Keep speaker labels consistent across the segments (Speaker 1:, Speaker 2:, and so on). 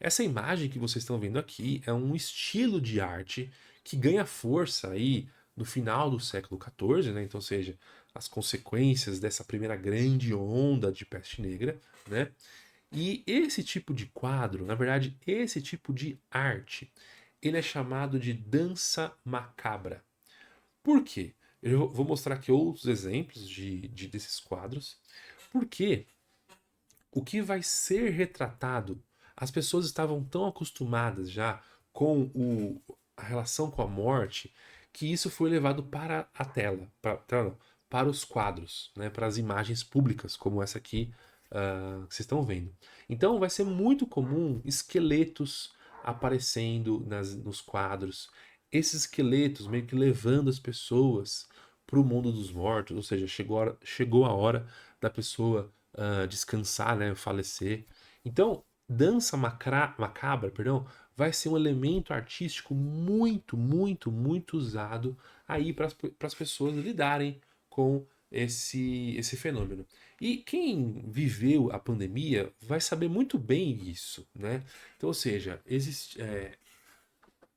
Speaker 1: Essa imagem que vocês estão vendo aqui é um estilo de arte que ganha força aí no final do século XIV, né? Então, ou seja, as consequências dessa primeira grande onda de peste negra, né? E esse tipo de quadro, na verdade, esse tipo de arte, ele é chamado de dança macabra. Por quê? Eu vou mostrar aqui outros exemplos desses quadros, porque o que vai ser retratado, as pessoas estavam tão acostumadas já com a relação com a morte, que isso foi levado para a tela não, para os quadros, né, para as imagens públicas, como essa aqui que vocês estão vendo. Então vai ser muito comum esqueletos aparecendo nos quadros, esses esqueletos meio que levando as pessoas para o mundo dos mortos, ou seja, chegou a hora da pessoa descansar, né, falecer. Então, macabra, perdão, vai ser um elemento artístico muito, muito, muito usado aí para as pessoas lidarem com esse fenômeno. E quem viveu a pandemia vai saber muito bem isso, né? Então, ou seja,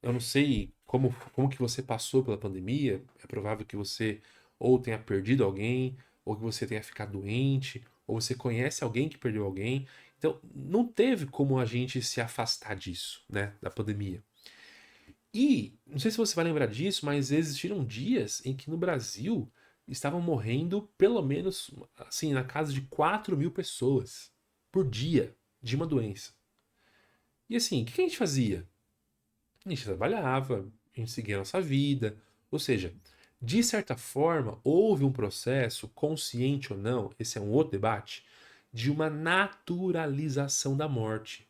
Speaker 1: eu não sei como que você passou pela pandemia. É provável que você ou tenha perdido alguém, ou que você tenha ficado doente, ou você conhece alguém que perdeu alguém. Então, não teve como a gente se afastar disso, né, da pandemia. E, não sei se você vai lembrar disso, mas existiram dias em que no Brasil estavam morrendo pelo menos, assim, na casa de 4.000 pessoas por dia de uma doença. E assim, o que a gente fazia? A gente trabalhava, a gente seguia a nossa vida. Ou seja, de certa forma, houve um processo, consciente ou não, esse é um outro debate, de uma naturalização da morte,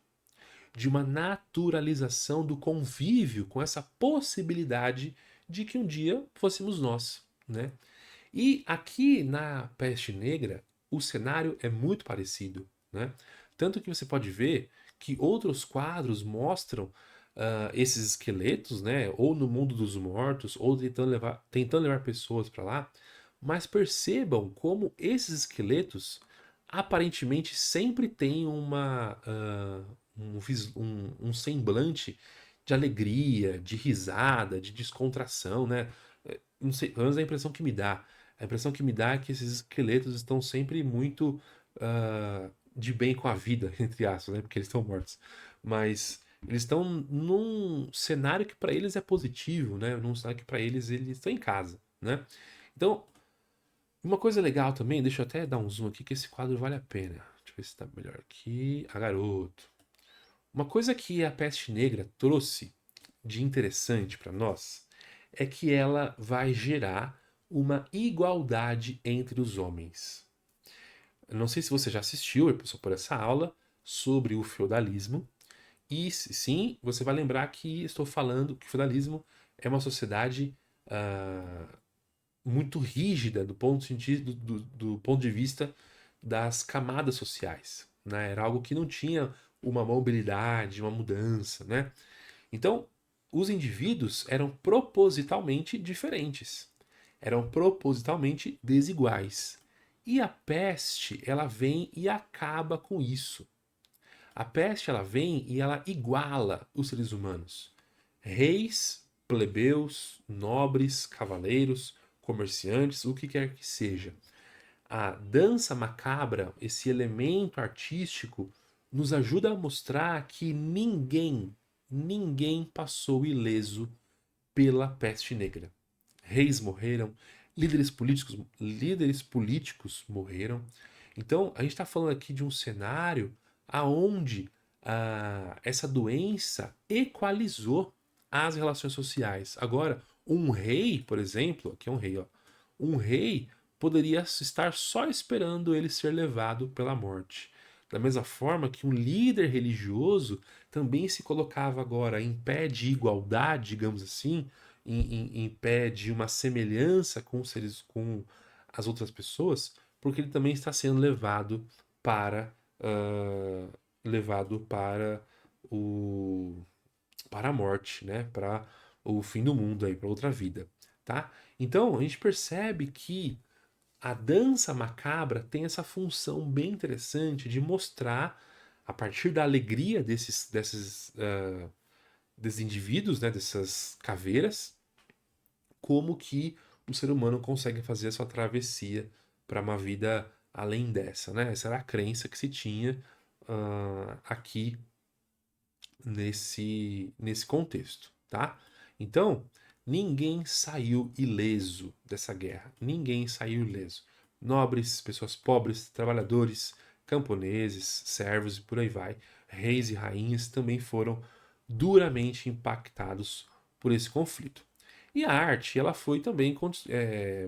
Speaker 1: de uma naturalização do convívio com essa possibilidade de que um dia fôssemos nós, né? E aqui na Peste Negra, o cenário é muito parecido, né? Tanto que você pode ver que outros quadros mostram esses esqueletos, né? Ou no mundo dos mortos, ou tentando levar pessoas para lá. Mas percebam como esses esqueletos aparentemente sempre têm um semblante de alegria, de risada, de descontração, né? Não sei, pelo menos é a impressão que me dá. A impressão que me dá é que esses esqueletos estão sempre muito de bem com a vida, entre aspas, né? Porque eles estão mortos. Mas eles estão num cenário que para eles é positivo, né? Num cenário que para eles estão em casa, né? Então, uma coisa legal também, deixa eu até dar um zoom aqui que esse quadro vale a pena. Deixa eu ver se tá melhor aqui. A garoto. Uma coisa que a peste negra trouxe de interessante para nós é que ela vai gerar uma igualdade entre os homens. Eu não sei se você já assistiu, eu passou por essa aula sobre o feudalismo. E sim, você vai lembrar que estou falando que o feudalismo é uma sociedade ah, muito rígida do ponto de vista das camadas sociais, né? Era algo que não tinha uma mobilidade, uma mudança, né? Então, os indivíduos eram propositalmente diferentes, eram propositalmente desiguais. E a peste, ela vem e acaba com isso. A peste, ela vem e ela iguala os seres humanos. Reis, plebeus, nobres, cavaleiros, comerciantes, o que quer que seja. A dança macabra, esse elemento artístico, nos ajuda a mostrar que ninguém passou ileso pela peste negra. Reis morreram, líderes políticos morreram. Então, a gente está falando aqui de um cenário aonde essa doença equalizou as relações sociais. Agora, um rei, por exemplo, aqui é um rei, ó, um rei poderia estar só esperando ele ser levado pela morte. Da mesma forma que um líder religioso também se colocava agora em pé de igualdade, digamos assim, em pé de uma semelhança com as outras pessoas, porque ele também está sendo para ah, levado o para a morte, né? Para o fim do mundo aí, para outra vida, tá? Então a gente percebe que a dança macabra tem essa função bem interessante de mostrar a partir da alegria desses indivíduos, né, dessas caveiras, como que o ser humano consegue fazer a sua travessia para uma vida além dessa, né? Essa era a crença que se tinha aqui nesse contexto, tá? Então, ninguém saiu ileso dessa guerra. Ninguém saiu ileso. Nobres, pessoas pobres, trabalhadores, camponeses, servos e por aí vai, reis e rainhas também foram duramente impactados por esse conflito. E a arte, ela foi também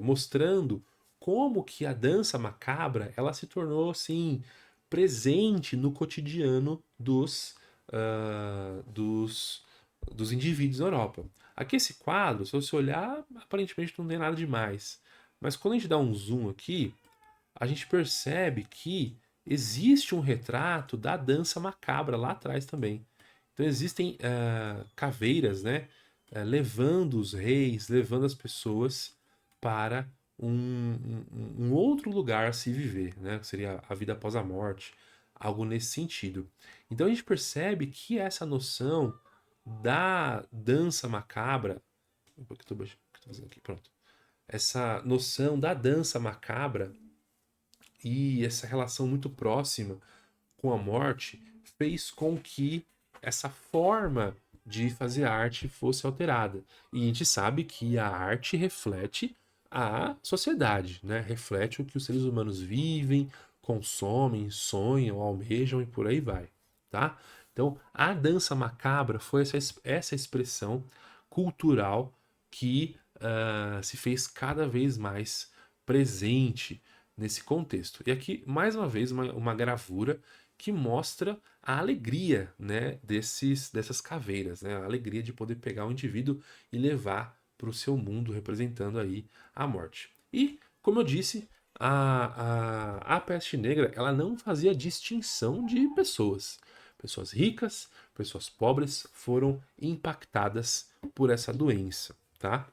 Speaker 1: mostrando como que a dança macabra, ela se tornou assim presente no cotidiano dos, dos indivíduos na Europa. Aqui esse quadro, se você olhar, aparentemente não tem nada demais. Mas quando a gente dá um zoom aqui, a gente percebe que existe um retrato da dança macabra lá atrás também. Então existem caveiras, né, levando os reis, levando as pessoas para um outro lugar a se viver, né, que seria a vida após a morte, algo nesse sentido. Então a gente percebe que essa noção da dança macabra, o que eu tô fazendo aqui, pronto. Essa noção da dança macabra e essa relação muito próxima com a morte fez com que essa forma de fazer arte fosse alterada. E a gente sabe que a arte reflete a sociedade, né? Reflete o que os seres humanos vivem, consomem, sonham, almejam e por aí vai, tá? Então, a dança macabra foi essa expressão cultural que se fez cada vez mais presente nesse contexto. E aqui, mais uma vez, uma gravura que mostra a alegria, né, dessas caveiras, né, a alegria de poder pegar o indivíduo e levar para o seu mundo, representando aí a morte. E, como eu disse, a peste negra ela não fazia distinção de pessoas. Pessoas ricas, pessoas pobres foram impactadas por essa doença, tá?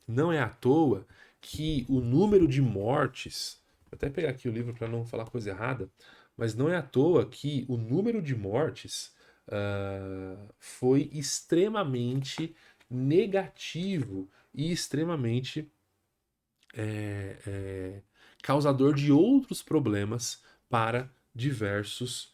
Speaker 1: Não é à toa que o número de mortes, vou até pegar aqui o livro para não falar coisa errada, mas não é à toa que o número de mortes foi extremamente negativo e extremamente causador de outros problemas para diversos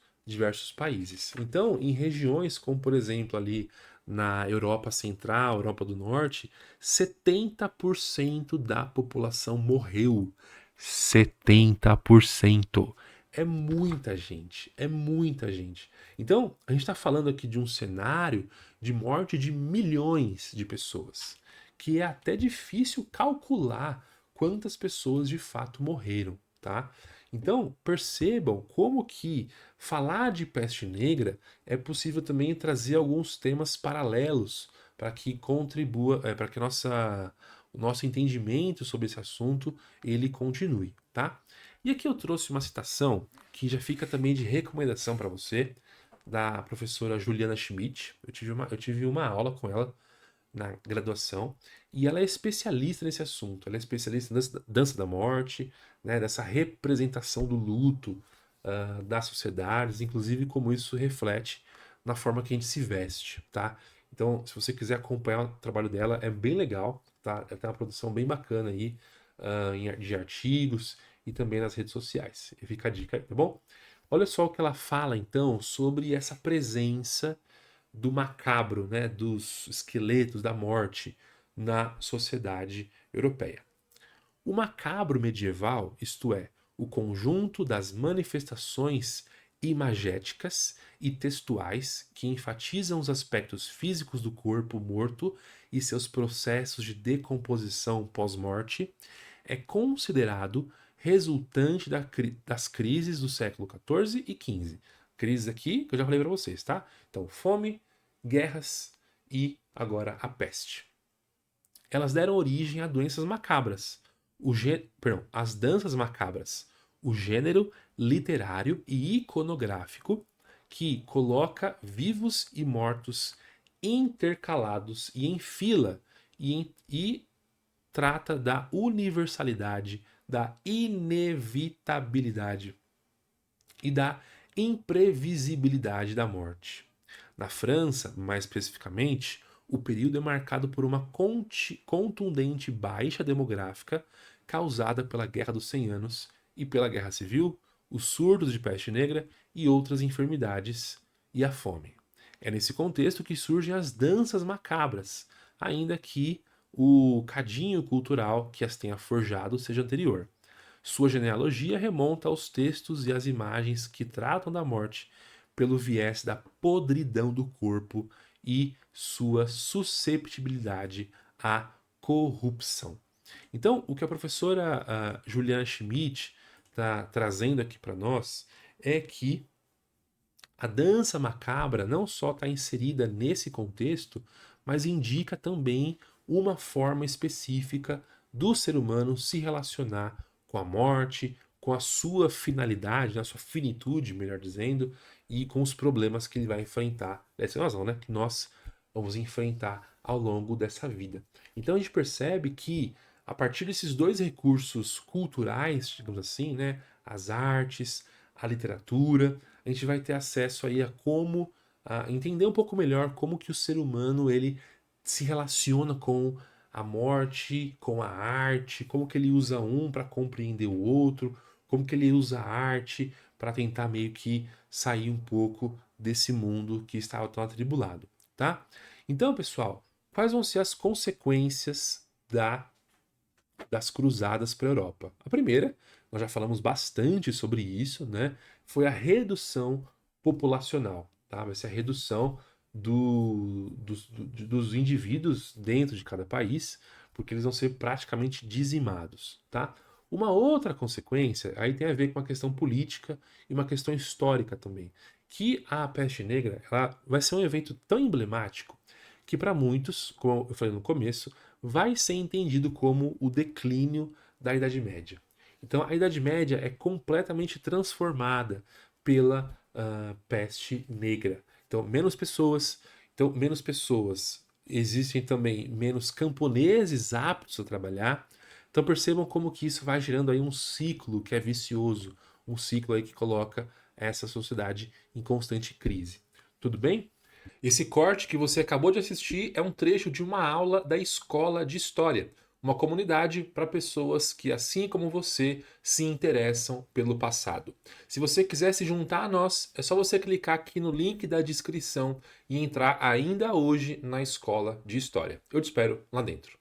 Speaker 1: países. Então, em regiões como, por exemplo, ali na Europa Central, Europa do Norte, 70% da população morreu. 70%. É muita gente, é muita gente. Então, a gente está falando aqui de um cenário de morte de milhões de pessoas, que é até difícil calcular quantas pessoas de fato morreram, tá? Então, percebam como que falar de peste negra é possível também trazer alguns temas paralelos para que contribua, para que o nosso entendimento sobre esse assunto ele continue, tá? E aqui eu trouxe uma citação que já fica também de recomendação para você, da professora Juliana Schmidt. Eu tive uma aula com ela na graduação, e ela é especialista nesse assunto. Ela é especialista em dança da morte, né, dessa representação do luto das sociedades, inclusive como isso reflete na forma que a gente se veste, tá? Então, se você quiser acompanhar o trabalho dela, é bem legal, tá? Ela tem uma produção bem bacana aí de artigos e também nas redes sociais. E fica a dica aí, tá bom? Olha só o que ela fala, então, sobre essa presença do macabro, né, dos esqueletos da morte na sociedade europeia. O macabro medieval, isto é, o conjunto das manifestações imagéticas e textuais que enfatizam os aspectos físicos do corpo morto e seus processos de decomposição pós-morte, é considerado resultante das crises do século XIV e XV. Crises aqui que eu já falei para vocês, tá? Então, fome, guerras e agora a peste. Elas deram origem a doenças macabras, as danças macabras, o gênero literário e iconográfico que coloca vivos e mortos intercalados e em fila e trata da universalidade, da inevitabilidade e da imprevisibilidade da morte. Na França, mais especificamente, o período é marcado por uma contundente baixa demográfica causada pela Guerra dos 100 Anos e pela Guerra Civil, os surtos de peste negra e outras enfermidades e a fome. É nesse contexto que surgem as danças macabras, ainda que o cadinho cultural que as tenha forjado seja anterior. Sua genealogia remonta aos textos e às imagens que tratam da morte pelo viés da podridão do corpo e sua susceptibilidade à corrupção. Então, o que a professora Juliana Schmidt está trazendo aqui para nós é que a dança macabra não só está inserida nesse contexto, mas indica também uma forma específica do ser humano se relacionar com a morte, com a sua finalidade, a sua finitude, melhor dizendo, e com os problemas que ele vai enfrentar, dessa razão, né? Que nós vamos enfrentar ao longo dessa vida. Então a gente percebe que a partir desses dois recursos culturais, digamos assim, né, as artes, a literatura, a gente vai ter acesso aí a como a entender um pouco melhor como que o ser humano ele se relaciona com a morte, com a arte, como que ele usa um para compreender o outro, como que ele usa a arte para tentar meio que sair um pouco desse mundo que estava tão atribulado, tá? Então, pessoal, quais vão ser as consequências das cruzadas para a Europa? A primeira, nós já falamos bastante sobre isso, né? Foi a redução populacional, tá? Vai ser a redução dos indivíduos dentro de cada país, porque eles vão ser praticamente dizimados, tá? Uma outra consequência, aí tem a ver com uma questão política e uma questão histórica também, que a peste negra ela vai ser um evento tão emblemático que para muitos, como eu falei no começo, vai ser entendido como o declínio da Idade Média. Então a Idade Média é completamente transformada pela peste negra. Então menos pessoas, existem também menos camponeses aptos a trabalhar. Então percebam como que isso vai gerando aí um ciclo que é vicioso, um ciclo aí que coloca essa sociedade em constante crise. Tudo bem? Esse corte que você acabou de assistir é um trecho de uma aula da Escola de História, uma comunidade para pessoas que, assim como você, se interessam pelo passado. Se você quiser se juntar a nós, é só você clicar aqui no link da descrição e entrar ainda hoje na Escola de História. Eu te espero lá dentro.